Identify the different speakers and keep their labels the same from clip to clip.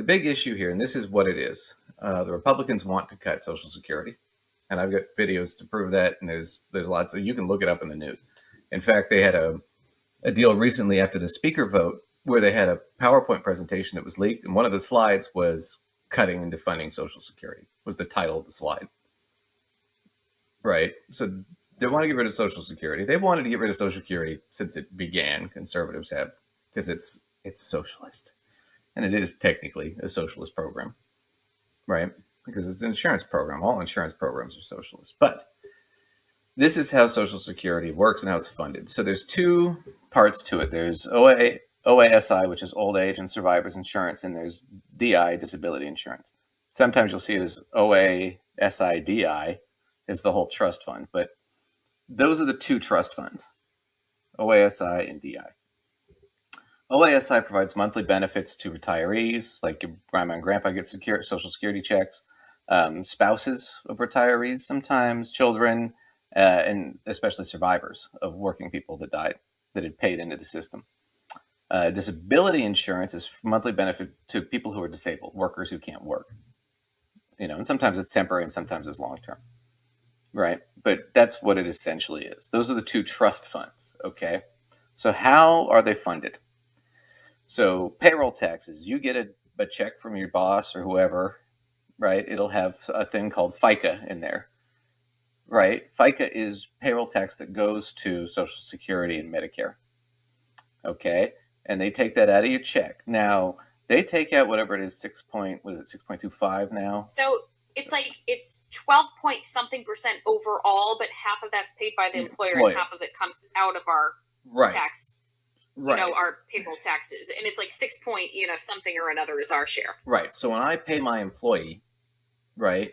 Speaker 1: The big issue here, and this is what it is, the Republicans want to cut Social Security, and I've got videos to prove that, and there's lots of, you can look it up in the news. In fact, they had a deal recently after the speaker vote where they had a PowerPoint presentation that was leaked, and one of the slides was cutting and defunding Social Security, was the title of the slide. Right? So they want to get rid of Social Security. They've wanted to get rid of Social Security since it began, conservatives have, because it's socialist. And it is technically a socialist program, right? Because it's an insurance program. All insurance programs are socialist. But this is how Social Security works and how it's funded. So there's two parts to it. There's OASI, which is old age and survivors insurance, and there's DI, disability insurance. Sometimes you'll see it as OASI-DI is the whole trust fund, but those are the two trust funds, OASI and DI. OASI provides monthly benefits to retirees, like your grandma and grandpa get Social Security checks, spouses of retirees sometimes, children, and especially survivors of working people that died, that had paid into the system. Disability insurance is monthly benefit to people who are disabled, workers who can't work. And sometimes it's temporary and sometimes it's long-term, right? But that's what it essentially is. Those are the two trust funds, okay? So how are they funded? So payroll taxes, you get a check from your boss or whoever, right? It'll have a thing called FICA in there, right? FICA is payroll tax that goes to Social Security and Medicare, okay? And they take that out of your check. Now, they take out whatever it is, 6.25 now?
Speaker 2: So it's 12 point something percent overall, but half of that's paid by the employer and half of it comes out of our tax. Right. Our payroll taxes, and it's like 6 point, something or another is our share.
Speaker 1: Right. So when I pay my employee, right,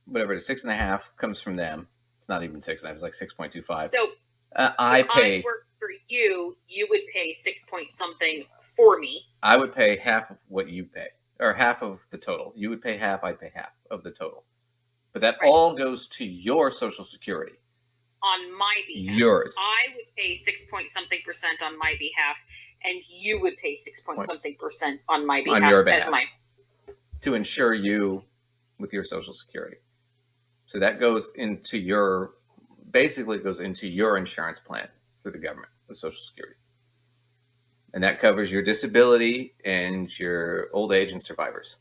Speaker 1: whatever it is, 6.5 comes from them. It's not even 6.5. It's like 6.25.
Speaker 2: So
Speaker 1: I
Speaker 2: work for you. You would pay 6 point something for me.
Speaker 1: I would pay half of what you pay, or half of the total. You would pay half. I'd pay half of the total. But that all goes to your Social Security.
Speaker 2: On my behalf.
Speaker 1: Yours.
Speaker 2: I would pay 6 point something percent on my behalf, and you would pay 6 point something percent on my behalf.
Speaker 1: On your behalf. To insure you with your Social Security. So that goes into your, basically goes into your insurance plan through the government with Social Security. And that covers your disability and your old age and survivors.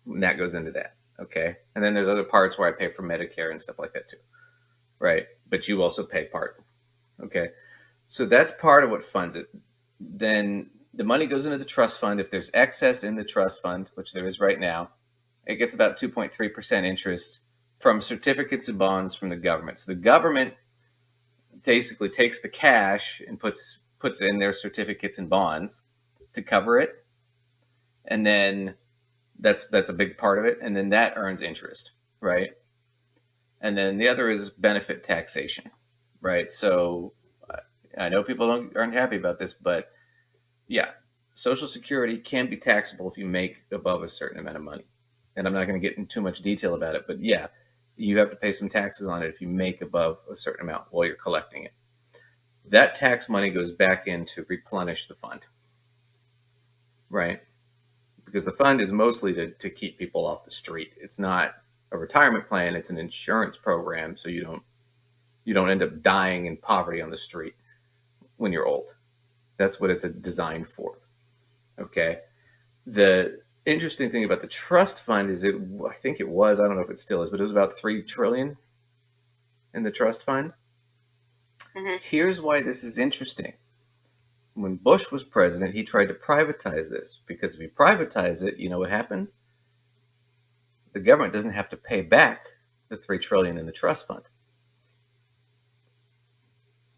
Speaker 1: And that goes into that, okay? And then there's other parts where I pay for Medicare and stuff like that too. Right, but you also pay part, okay? So that's part of what funds it. Then the money goes into the trust fund. If there's excess in the trust fund, which there is right now, it gets about 2.3% interest from certificates and bonds from the government. So the government basically takes the cash and puts in their certificates and bonds to cover it, and then that's a big part of it, and then that earns interest, right? And then the other is benefit taxation, right? So I know people aren't happy about this, but yeah, Social Security can be taxable if you make above a certain amount of money. And I'm not going to get into too much detail about it, but yeah, you have to pay some taxes on it if you make above a certain amount while you're collecting it. That tax money goes back in to replenish the fund, right? Because the fund is mostly to keep people off the street. It's not a retirement plan, it's an insurance program, so you don't end up dying in poverty on the street when you're old. That's what it's designed for. Okay. The interesting thing about the trust fund is I think it was, I don't know if it still is, but it was about $3 trillion in the trust fund. Mm-hmm. Here's why this is interesting. When Bush was president, he tried to privatize this, because if you privatize it, you know what happens? The government doesn't have to pay back the $3 trillion in the trust fund.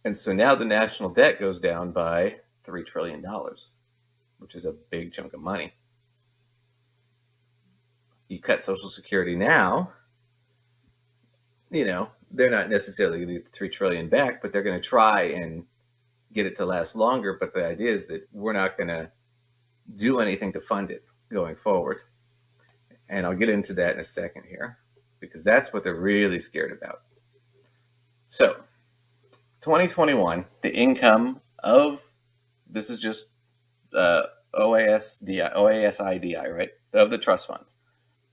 Speaker 1: And so now the national debt goes down by $3 trillion, which is a big chunk of money. You cut Social Security now, they're not necessarily going to get the $3 trillion back, but they're going to try and get it to last longer. But the idea is that we're not going to do anything to fund it going forward. And I'll get into that in a second here, because that's what they're really scared about. So 2021, the income of, this is just OASIDI, right, of the trust funds.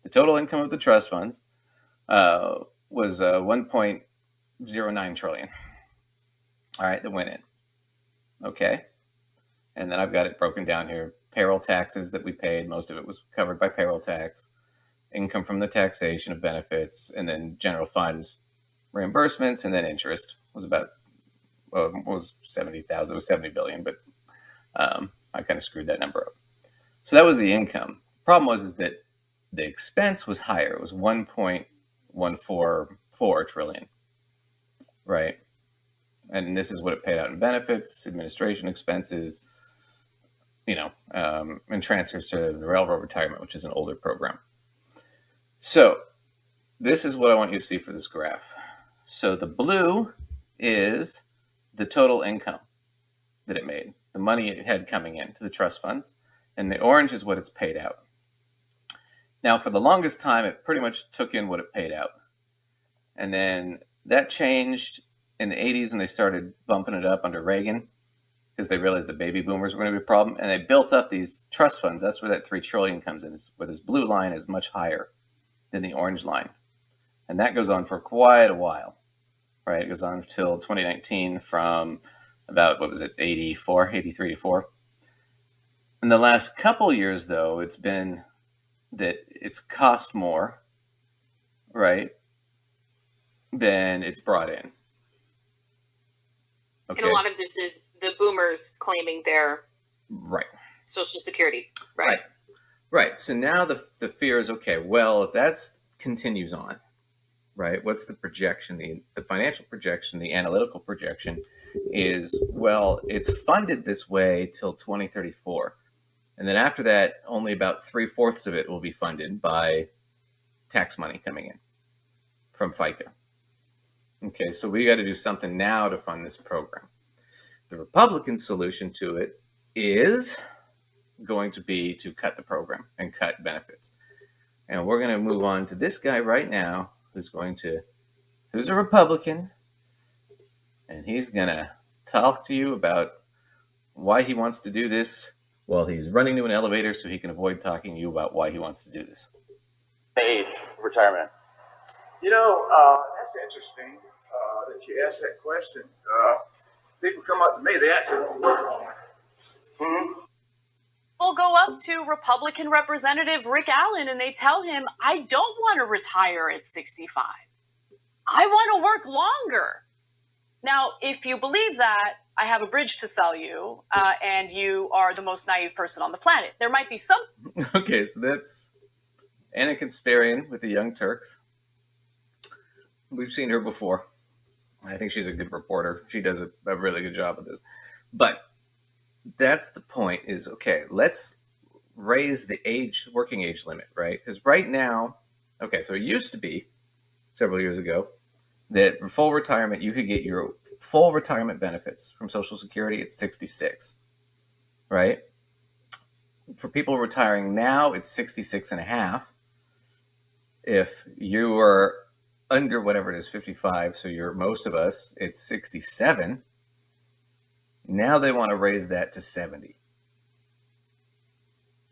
Speaker 1: The total income of the trust funds was 1.09 trillion. All right, that went in. Okay. And then I've got it broken down here. Payroll taxes that we paid, most of it was covered by payroll tax, income from the taxation of benefits, and then general fund reimbursements, and then interest was about was 70,000. It was 70 billion, but I kind of screwed that number up. So that was the income. Problem was that the expense was higher. It was 1.144 trillion, right? And this is what it paid out in benefits, administration expenses, and transfers to the railroad retirement, which is an older program. So this is what I want you to see for this graph. So the blue is the total income that it made, the money it had coming in to the trust funds, and the orange is what it's paid out. Now, for the longest time, it pretty much took in what it paid out. And then that changed in the 80s, and they started bumping it up under Reagan because they realized the baby boomers were going to be a problem, and they built up these trust funds. That's where that $3 trillion comes in, where this blue line is much higher than the orange line. And that goes on for quite a while, right? It goes on until 2019 from about, 83 to 4. In the last couple years, though, it's been that it's cost more, right, than it's brought in.
Speaker 2: Okay. And a lot of this is the boomers claiming their
Speaker 1: right
Speaker 2: Social Security, right?
Speaker 1: Right. So now the fear is, okay, well, if that continues on, right, what's the projection, the financial projection, the analytical projection is, well, it's funded this way till 2034. And then after that, only about 3/4 of it will be funded by tax money coming in from FICA. Okay, so we got to do something now to fund this program. The Republican solution to it is going to be to cut the program and cut benefits. And we're going to move on to this guy right now who's a Republican, and he's going to talk to you about why he wants to do this while he's running to an elevator so he can avoid talking to you about why he wants to do this.
Speaker 3: Age of retirement.
Speaker 4: That's interesting that you asked that question. People come up to me, they actually want to work on it.
Speaker 5: Mm-hmm. We'll go up to Republican Representative Rick Allen and they tell him, I don't want to retire at 65. I want to work longer. Now, if you believe that, I have a bridge to sell you, and you are the most naive person on the planet. There might be some...
Speaker 1: Okay, so that's Anna Kasparian with the Young Turks. We've seen her before. I think she's a good reporter. She does a really good job of this. But that's the point is, okay, let's raise the working age limit, right? Because right now, okay, so it used to be several years ago that full retirement, you could get your full retirement benefits from Social Security at 66, right? For people retiring now, it's 66 and a half. If you are under whatever it is, 55, so you're most of us, it's 67. Now they want to raise that to 70.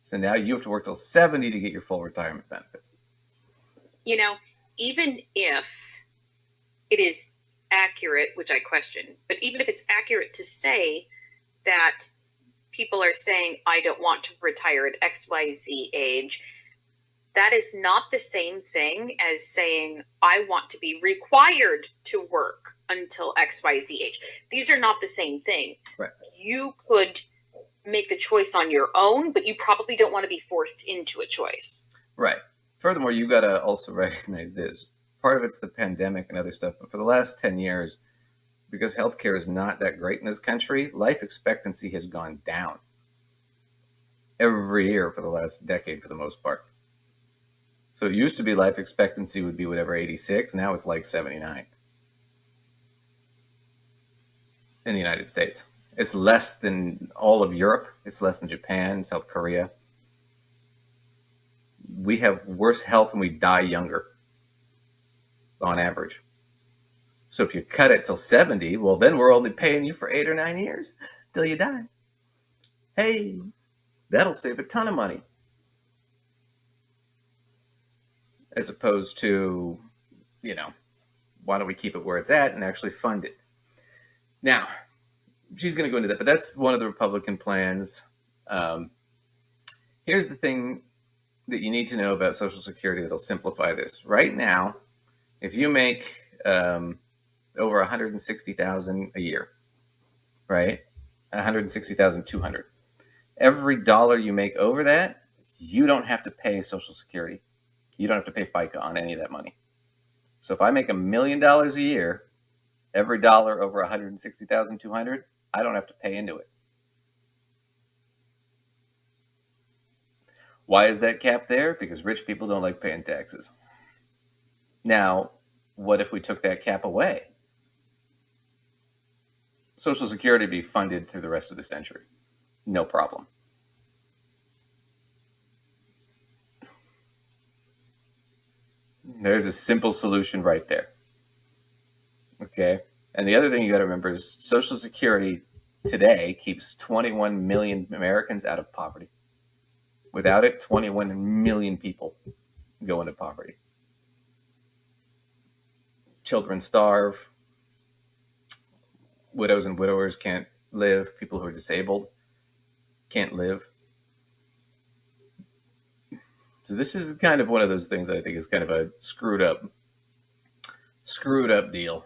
Speaker 1: So now you have to work till 70 to get your full retirement benefits.
Speaker 2: Even if it is accurate, which I question, but even if it's accurate to say that people are saying, I don't want to retire at XYZ age, that is not the same thing as saying, I want to be required to work until XYZ age. These are not the same thing.
Speaker 1: Right.
Speaker 2: You could make the choice on your own, but you probably don't want to be forced into a choice.
Speaker 1: Right. Furthermore, you got to also recognize this. Part of it's the pandemic and other stuff, but for the last 10 years, because healthcare is not that great in this country, life expectancy has gone down every year for the last decade for the most part. So it used to be life expectancy would be whatever, 86. Now it's like 79 in the United States. It's less than all of Europe. It's less than Japan, South Korea. We have worse health and we die younger on average. So if you cut it till 70, well, then we're only paying you for 8 or 9 years till you die. Hey, That'll save a ton of money. As opposed to, why don't we keep it where it's at and actually fund it? Now, she's going to go into that, but that's one of the Republican plans. Here's the thing that you need to know about Social Security that'll simplify this. Right now, if you make over $160,000 a year, right? $160,200. Every dollar you make over that, you don't have to pay Social Security. You don't have to pay FICA on any of that money. So if I make $1 million a year, every dollar over $160,200, I don't have to pay into it. Why is that cap there? Because rich people don't like paying taxes. Now, what if we took that cap away? Social Security would be funded through the rest of the century. No problem. There's a simple solution right there. Okay? And the other thing you got to remember is Social Security today keeps 21 million Americans out of poverty. Without it, 21 million people go into poverty. Children starve. Widows and widowers can't live. People who are disabled can't live. So this is kind of one of those things that I think is kind of a screwed up deal.